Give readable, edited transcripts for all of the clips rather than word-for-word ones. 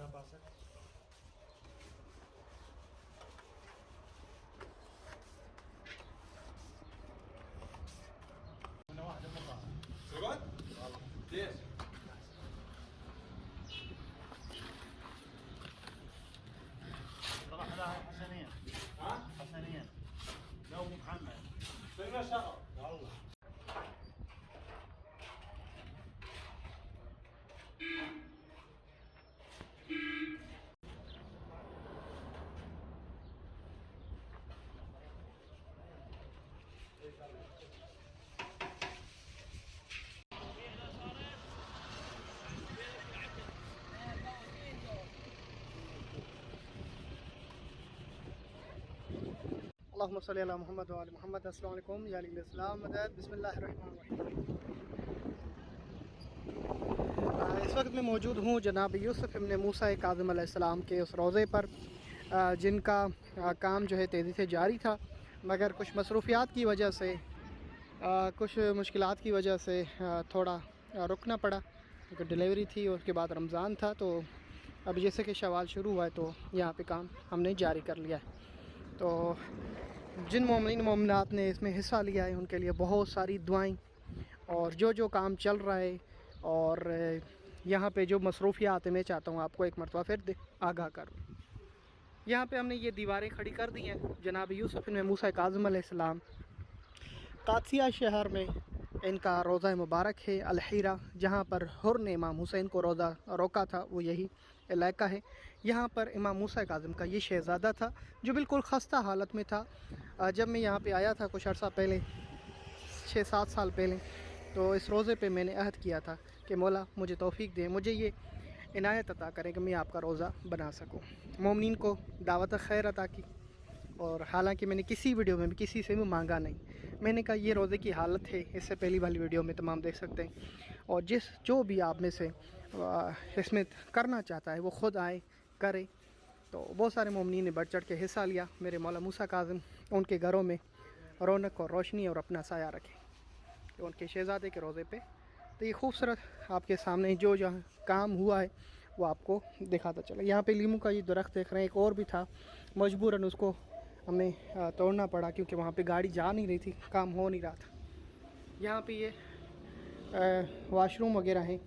pasa. Una واحدة مرة. سرقت؟ ليش؟ راح لها حسنين. ها؟ حسنين. لو محمد. فين شغل؟ والله. اللهم صل علی محمد و آل محمد. السلام علیکم یا علیہ السلام مدد. بسم اللہ الرحمن الرحیم. اس وقت میں موجود ہوں جناب یوسف ابن موسیٰ کاظم علیہ السلام کے اس روضے پر، جن کا کام جو ہے تیزی سے جاری تھا، مگر کچھ مصروفیات کی وجہ سے، کچھ مشکلات کی وجہ سے تھوڑا رکنا پڑا، کیونکہ ڈیلیوری تھی اور اس کے بعد رمضان تھا. تو اب جیسے کہ شوال شروع ہوا ہے تو یہاں پہ کام ہم نے جاری کر لیا ہے. تو جن مومنین مومنات نے اس میں حصہ لیا ہے ان کے لیے بہت ساری دعائیں، اور جو کام چل رہا ہے اور یہاں پہ جو مصروفیات ہیں، میں چاہتا ہوں آپ کو ایک مرتبہ پھر آگاہ کروں. یہاں پہ ہم نے یہ دیواریں کھڑی کر دی ہیں. جناب یوسف ابن موسیٰ کاظم علیہ السلام قادسیہ شہر میں ان کا روضہ مبارک ہے الحیرہ، جہاں پر حر نے امام حسین کو روضہ روکا تھا، وہ یہی علاقہ ہے. یہاں پر امام موسیٰ کاظم کا یہ شہزادہ تھا جو بالکل خستہ حالت میں تھا. جب میں یہاں پہ آیا تھا کچھ عرصہ پہلے، 6-7 سال پہلے، تو اس روضے پہ میں نے عہد کیا تھا کہ مولا مجھے توفیق دیں، مجھے یہ عنایت عطا کریں کہ میں آپ کا روضہ بنا سکوں. مومنین کو دعوت خیر عطا کی، اور حالانکہ میں نے کسی ویڈیو میں بھی کسی سے بھی مانگا نہیں. میں نے کہا یہ روزے کی حالت ہے، اس سے پہلی والی ویڈیو میں تمام دیکھ سکتے ہیں. اور جو بھی آپ میں سے اس میں کرنا چاہتا ہے وہ خود آئے کرے. تو بہت سارے مومنین نے بڑھ چڑھ کے حصہ لیا. میرے مولا موسیٰ کاظم ان کے گھروں میں رونق اور روشنی اور اپنا سایہ رکھے تو ان کے شہزادے کے روضے پہ. تو یہ خوبصورت آپ کے سامنے جو جہاں کام ہوا ہے وہ آپ کو دکھاتا چلا. یہاں پہ لیمو کا یہ درخت دیکھ رہے ہیں، ایک اور بھی تھا، مجبوراً اس کو ہمیں توڑنا پڑا کیونکہ وہاں پہ گاڑی جا نہیں رہی تھی، کام ہو نہیں رہا تھا. یہاں پہ یہ واش روم وغیرہ ہیں،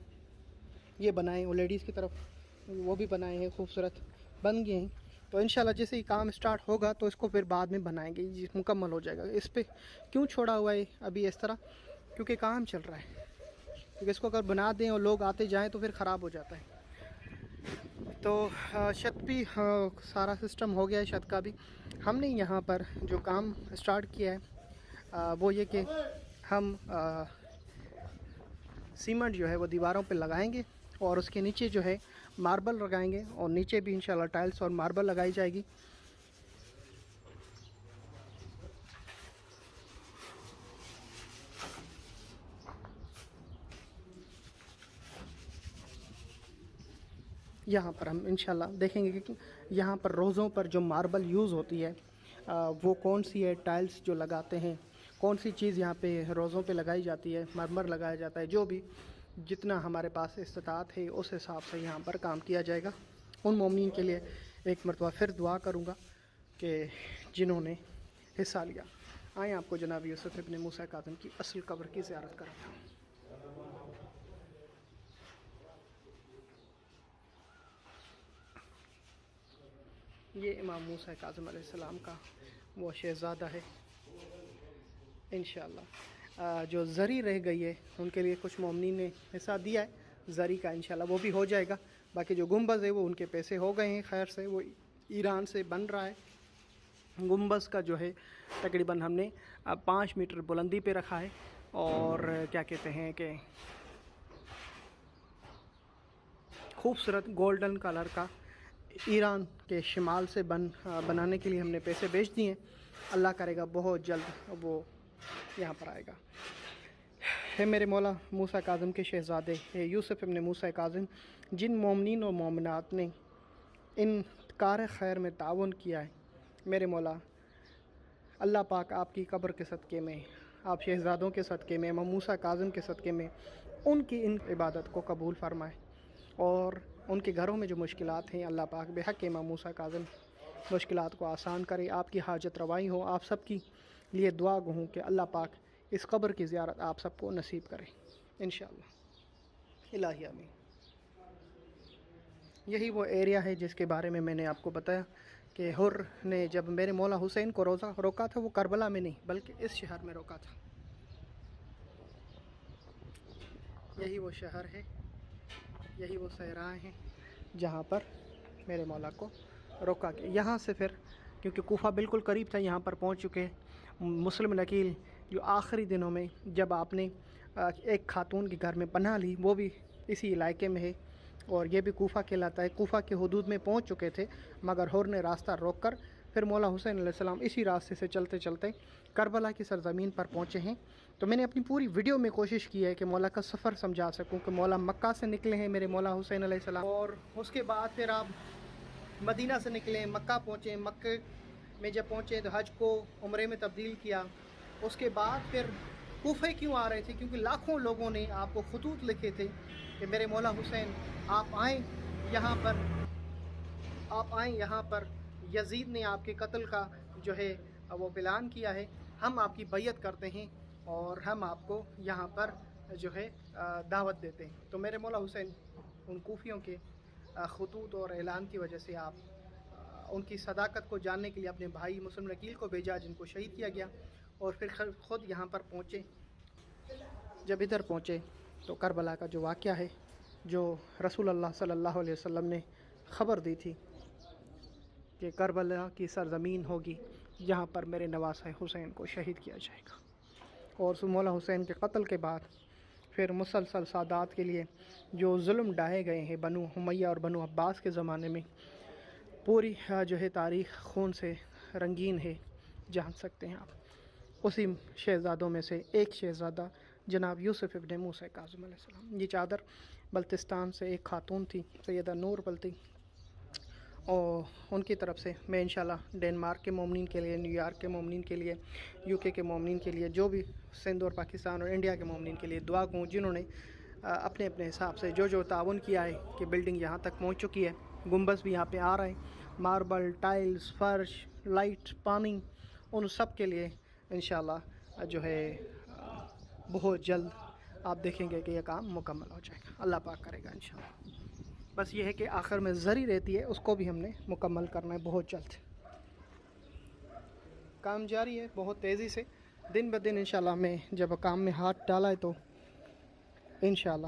یہ بنائے وہ لیڈیز کی طرف، وہ بھی بنائے ہیں، خوبصورت بن گئے ہیں. تو انشاءاللہ جیسے ہی کام سٹارٹ ہوگا تو اس کو پھر بعد میں بنائیں گے، یہ مکمل ہو جائے گا. اس پہ کیوں چھوڑا ہوا ہے ابھی اس طرح؟ کیونکہ کام چل رہا ہے، کیونکہ اس کو اگر بنا دیں اور لوگ آتے جائیں تو پھر خراب ہو جاتا ہے. تو چھت بھی سارا سسٹم ہو گیا ہے. چھت کا بھی ہم نے یہاں پر جو کام سٹارٹ کیا ہے وہ یہ کہ ہم سیمنٹ جو ہے وہ دیواروں پہ لگائیں گے، اور اس کے نیچے جو ہے ماربل لگائیں گے، اور نیچے بھی انشاءاللہ ٹائلز اور ماربل لگائی جائے گی. یہاں پر ہم انشاءاللہ دیکھیں گے کہ یہاں پر روزوں پر جو ماربل یوز ہوتی ہے وہ کون سی ہے، ٹائلز جو لگاتے ہیں کون سی چیز یہاں پہ روزوں پہ لگائی جاتی ہے، مرمر لگایا جاتا ہے، جو بھی جتنا ہمارے پاس استطاعت ہے اس حساب سے یہاں پر کام کیا جائے گا. ان مومنین کے لیے ایک مرتبہ پھر دعا کروں گا کہ جنہوں نے حصہ لیا. آئیں آپ کو جناب یوسف ابن موسیٰ کاظم کی اصل قبر کی زیارت کراتا ہوں. یہ امام موسیٰ کاظم علیہ السلام کا وہ شہزادہ ہے. انشاءاللہ جو زری رہ گئی ہے ان کے لیے کچھ مومنین نے حصہ دیا ہے زری کا، انشاءاللہ وہ بھی ہو جائے گا. باقی جو گنبد ہے وہ ان کے پیسے ہو گئے ہیں، خیر سے وہ ایران سے بن رہا ہے. گنبد کا جو ہے تقریباً ہم نے 5 میٹر بلندی پہ رکھا ہے، اور کیا کہتے ہیں کہ خوبصورت گولڈن کلر کا ایران کے شمال سے بنانے کے لیے ہم نے پیسے بیچ دیے ہیں. اللہ کرے گا بہت جلد وہ یہاں پر آئے گا. ہے میرے مولا موسیٰ کاظم کے شہزادے ہے یوسف ابن موسیٰ کاظم، جن مومنین و مومنات نے ان کار خیر میں تعاون کیا ہے، میرے مولا اللہ پاک آپ کی قبر کے صدقے میں، آپ شہزادوں کے صدقے میں، امام موسیٰ کاظم کے صدقے میں ان کی ان عبادت کو قبول فرمائے، اور ان کے گھروں میں جو مشکلات ہیں اللہ پاک بحق امام موسیٰ کاظم مشکلات کو آسان کرے، آپ کی حاجت روائی ہو، آپ سب کی لیے دعا گو ہوں کہ اللہ پاک اس قبر کی زیارت آپ سب کو نصیب کرے انشاءاللہ الہی آمین۔ یہی وہ ایریا ہے جس کے بارے میں نے آپ کو بتایا کہ حر نے جب میرے مولا حسین کو روکا تھا، وہ کربلا میں نہیں بلکہ اس شہر میں روکا تھا۔ یہی وہ شہر ہے، یہی وہ صحرا ہیں جہاں پر میرے مولا کو روکا گیا۔ یہاں سے پھر کیونکہ کوفہ بالکل قریب تھا، یہاں پر پہنچ چکے مسلم نکیل جو آخری دنوں میں جب آپ نے ایک خاتون کے گھر میں پناہ لی، وہ بھی اسی علاقے میں ہے اور یہ بھی کوفہ کہلاتا ہے، کوفہ کے حدود میں پہنچ چکے تھے، مگر حر نے راستہ روک کر پھر مولا حسین علیہ السلام اسی راستے سے چلتے چلتے کربلا کی سرزمین پر پہنچے ہیں۔ تو میں نے اپنی پوری ویڈیو میں کوشش کی ہے کہ مولا کا سفر سمجھا سکوں کہ مولا مکہ سے نکلے ہیں میرے مولا حسین علیہ السلام، اور اس کے بعد پھر آپ مدینہ سے نکلیں، مکہ پہنچے، مکہ میں جب پہنچے تو حج کو عمرے میں تبدیل کیا، اس کے بعد پھر کوفے کیوں آ رہے تھے؟ کیونکہ لاکھوں لوگوں نے آپ کو خطوط لکھے تھے کہ میرے مولا حسین آپ آئیں یہاں پر، آپ آئیں یہاں پر، یزید نے آپ کے قتل کا جو ہے وہ اعلان کیا ہے، ہم آپ کی بیعت کرتے ہیں اور ہم آپ کو یہاں پر جو ہے دعوت دیتے ہیں۔ تو میرے مولا حسین ان کوفیوں کے خطوط اور اعلان کی وجہ سے آپ ان کی صداقت کو جاننے کے لیے اپنے بھائی مسلم نکیل کو بھیجا جن کو شہید کیا گیا، اور پھر خود یہاں پر پہنچے۔ جب ادھر پہنچے تو کربلا کا جو واقعہ ہے، جو رسول اللہ صلی اللہ علیہ وسلم نے خبر دی تھی کہ کربلا کی سرزمین ہوگی جہاں پر میرے نواسہ حسین کو شہید کیا جائے گا، اور مولا حسین کے قتل کے بعد پھر مسلسل سادات کے لیے جو ظلم ڈھائے گئے ہیں بنو امیہ اور بنو عباس کے زمانے میں، پوری جو ہے تاریخ خون سے رنگین ہے، جان سکتے ہیں آپ۔ اسی شہزادوں میں سے ایک شہزادہ جناب یوسف ابن موسیٰ کاظم علیہ السلام، یہ چادر بلتستان سے ایک خاتون تھی سیدہ نور بلتی، اور ان کی طرف سے میں انشاءاللہ ڈنمارک کے مومنین کے لیے، نیو یارک کے مومنین کے لیے، یو کے مومنین کے لیے، جو بھی سندھ اور پاکستان اور انڈیا کے مومنین کے لیے دعا کروں جنہوں نے اپنے اپنے حساب سے جو تعاون کیا ہے کہ بلڈنگ یہاں تک پہنچ چکی ہے، گنبد بھی یہاں پہ آ رہا ہے، ماربل، ٹائلز، فرش، لائٹ، پانی، ان سب کے لیے انشاءاللہ جو ہے بہت جلد آپ دیکھیں گے کہ یہ کام مکمل ہو جائے گا، اللہ پاک کرے گا انشاءاللہ۔ بس یہ ہے کہ آخر میں زری رہتی ہے، اس کو بھی ہم نے مکمل کرنا ہے بہت جلد۔ کام جاری ہے بہت تیزی سے، دن بدن انشاءاللہ میں جب کام میں ہاتھ ڈالا ہے تو انشاءاللہ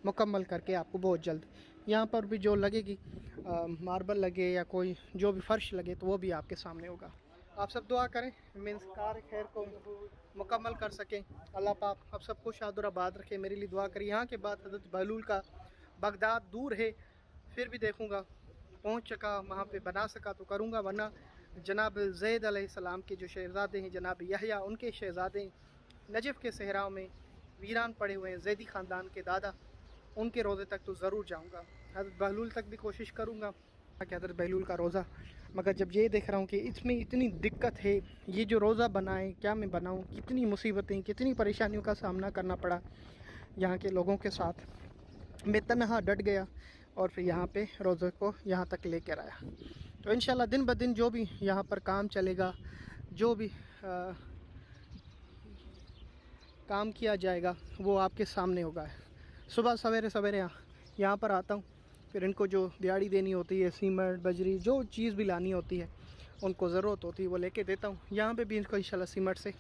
مکمل کر کے آپ کو بہت جلد یہاں پر بھی جو لگے گی ماربل لگے یا کوئی جو بھی فرش لگے تو وہ بھی آپ کے سامنے ہوگا۔ آپ سب دعا کریں مینس کار خیر کو مکمل کر سکیں، اللہ پاک آپ سب کو شاد اور آباد رکھے، میرے لیے دعا کریں۔ یہاں کے بعد حضرت بہلول کا بغداد دور ہے، پھر بھی دیکھوں گا پہنچ چکا وہاں پہ بنا سکا تو کروں گا، ورنہ جناب زید علیہ السلام کے جو شہزادے ہیں جناب یحییٰ، ان کے شہزادے نجف کے صحراؤں میں ویران پڑے ہوئے ہیں، زیدی خاندان کے دادا، ان کے روزے تک تو ضرور جاؤں گا، حضرت بہلول تک بھی کوشش کروں گا کہ حضرت بہلول کا روزہ، مگر جب یہ دیکھ رہا ہوں کہ اس میں اتنی دقت ہے، یہ جو روزہ بنائے کیا میں بناؤں، کتنی مصیبتیں کتنی پریشانیوں کا سامنا کرنا پڑا یہاں کے لوگوں کے ساتھ، میں تنہا ڈٹ گیا اور پھر یہاں پہ روزے کو یہاں تک لے کر آیا۔ تو انشاءاللہ دن بدن جو بھی یہاں پر کام چلے گا، جو بھی کام کیا جائے گا وہ آپ کے سامنے ہوگا۔ صبح سویرے یہاں پر آتا ہوں، پھر ان کو جو دیہڑی دینی ہوتی ہے، سیمنٹ، بجری، جو چیز بھی لانی ہوتی ہے ان کو ضرورت ہوتی ہے وہ لے کے دیتا ہوں۔ یہاں پہ بھی ان کو انشاءاللہ سیمنٹ سے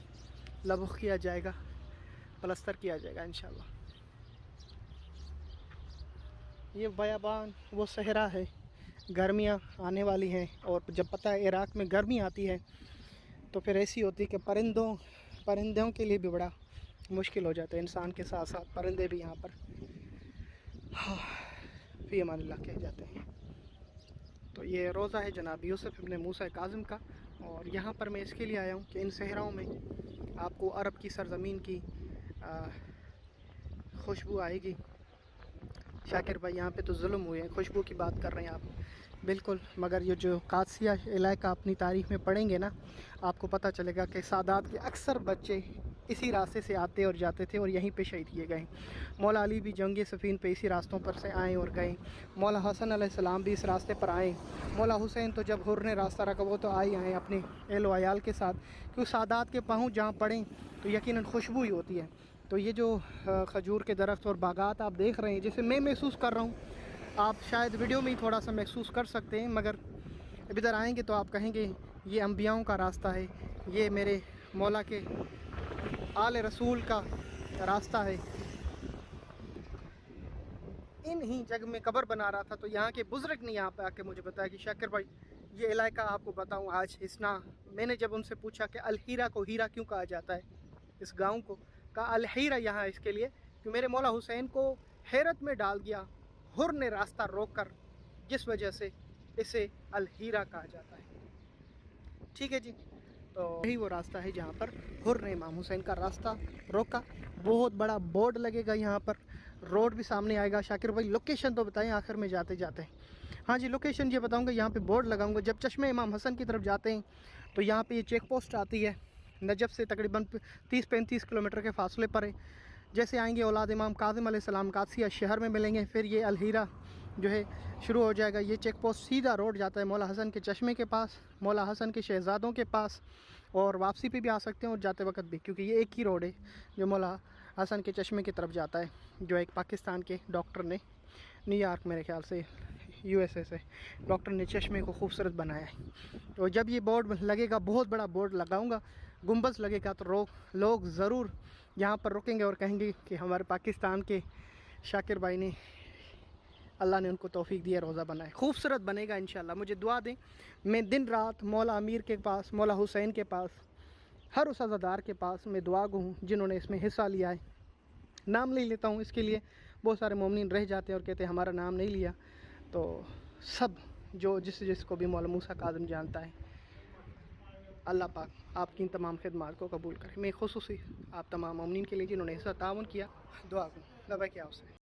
لبخ کیا جائے گا، پلستر کیا جائے گا انشاءاللہ۔ یہ بیابان وہ صحرا ہے، گرمیاں آنے والی ہیں، اور جب پتہ ہے عراق میں گرمی آتی ہے تو پھر ایسی ہوتی ہے کہ پرندوں کے لیے بھی بڑا مشکل ہو جاتا ہے، انسان کے ساتھ ساتھ پرندے بھی یہاں پر فی امان اللہ کہہ جاتے ہیں۔ تو یہ روزہ ہے جناب یوسف ابن موسیٰ کاظم کا، اور یہاں پر میں اس کے لیے آیا ہوں کہ ان صحراؤں میں آپ کو عرب کی سرزمین کی خوشبو آئے گی۔ شاکر بھائی یہاں پہ تو ظلم ہوئے ہیں، خوشبو کی بات کر رہے ہیں آپ، بالکل، مگر یہ جو قادسیہ علاقہ اپنی تاریخ میں پڑھیں گے نا، آپ کو پتہ چلے گا کہ سادات کے اکثر بچے اسی راستے سے آتے اور جاتے تھے اور یہیں پہ شہید کیے گئے۔ مولا علی بھی جنگ صفین پہ اسی راستوں پر سے آئے اور گئے، مولا حسن علیہ السلام بھی اس راستے پر آئے، مولا حسین تو جب حر نے راستہ رکھا وہ تو آئے اپنے اہل و عیال کے ساتھ، کیونکہ سادات کے پاؤں جہاں پڑیں تو یقیناً خوشبو ہی ہوتی ہے۔ تو یہ جو کھجور کے درخت اور باغات آپ دیکھ رہے ہیں، جسے میں محسوس کر رہا ہوں، آپ شاید ویڈیو میں ہی تھوڑا سا محسوس کر سکتے ہیں، مگر ادھر آئیں گے تو آپ کہیں گے یہ انبیاؤں کا راستہ ہے، یہ میرے مولا کے آل رسول کا راستہ ہے۔ انہی جگہ میں قبر بنا رہا تھا تو یہاں کے بزرگ نے یہاں پہ آ کے مجھے بتایا کہ شاکر بھائی یہ علاقہ آپ کو بتاؤں آج اسنا، میں نے جب ان سے پوچھا کہ الہیرا کو ہیرا کیوں کہا جاتا ہے، اس گاؤں کو، کہا الہیرا یہاں اس کے لیے کہ میرے مولا حسین کو حیرت میں ڈال دیا حر نے راستہ روک کر، جس وجہ سے اسے الہیرا کہا جاتا ہے۔ ٹھیک ہے جی، تو یہی وہ راستہ ہے جہاں پر حر نے امام حسین کا راستہ روکا۔ بہت بڑا بورڈ لگے گا یہاں پر، روڈ بھی سامنے آئے گا۔ شاکر بھائی لوکیشن تو بتائیں آخر میں جاتے جاتے۔ ہاں جی لوکیشن یہ بتاؤں گا، یہاں پہ بورڈ لگاؤں گا۔ جب چشمہ امام حسن کی طرف جاتے ہیں تو یہاں پہ یہ چیک پوسٹ آتی ہے، نجف سے تقریباً 30-35 کلومیٹر کے فاصلے پر ہے۔ جیسے آئیں گے اولاد امام کاظم علیہ السلام قادسیہ شہر میں ملیں گے، پھر یہ الہیرا جو ہے شروع ہو جائے گا۔ یہ چیک پوسٹ سیدھا روڈ جاتا ہے مولا حسن کے چشمے کے پاس، مولا حسن کے شہزادوں کے پاس، اور واپسی پہ بھی آ سکتے ہیں اور جاتے وقت بھی، کیونکہ یہ ایک ہی روڈ ہے جو مولا حسن کے چشمے کی طرف جاتا ہے، جو ایک پاکستان کے ڈاکٹر نے نیو یارک میرے خیال سے USA سے ڈاکٹر نے چشمے کو خوبصورت بنایا ہے۔ تو جب یہ بورڈ لگے گا، بہت بڑا بورڈ لگاؤں گا، گنبد لگے گا، تو لوگ ضرور یہاں پر رکیں گے اور کہیں گے کہ ہمارے پاکستان کے شاکر بھائی نے، اللہ نے ان کو توفیق دی ہے، روزہ بنائے۔ خوبصورت بنے گا انشاءاللہ، مجھے دعا دیں۔ میں دن رات مولا امیر کے پاس، مولا حسین کے پاس، ہر اس عزادار کے پاس میں دعا گو ہوں جنہوں نے اس میں حصہ لیا ہے۔ نام لے لیتا ہوں، اس کے لیے بہت سارے مومنین رہ جاتے ہیں اور کہتے ہیں ہمارا نام نہیں لیا، تو سب جو جس کو بھی مولا موسیٰ کاظم جانتا ہے، اللہ پاک آپ کی ان تمام خدمات کو قبول کرے۔ میں خصوصی آپ تمام مومنین کے لیے جنہوں نے حصہ تعاون کیا دعا گو۔ لبیک یا حسین۔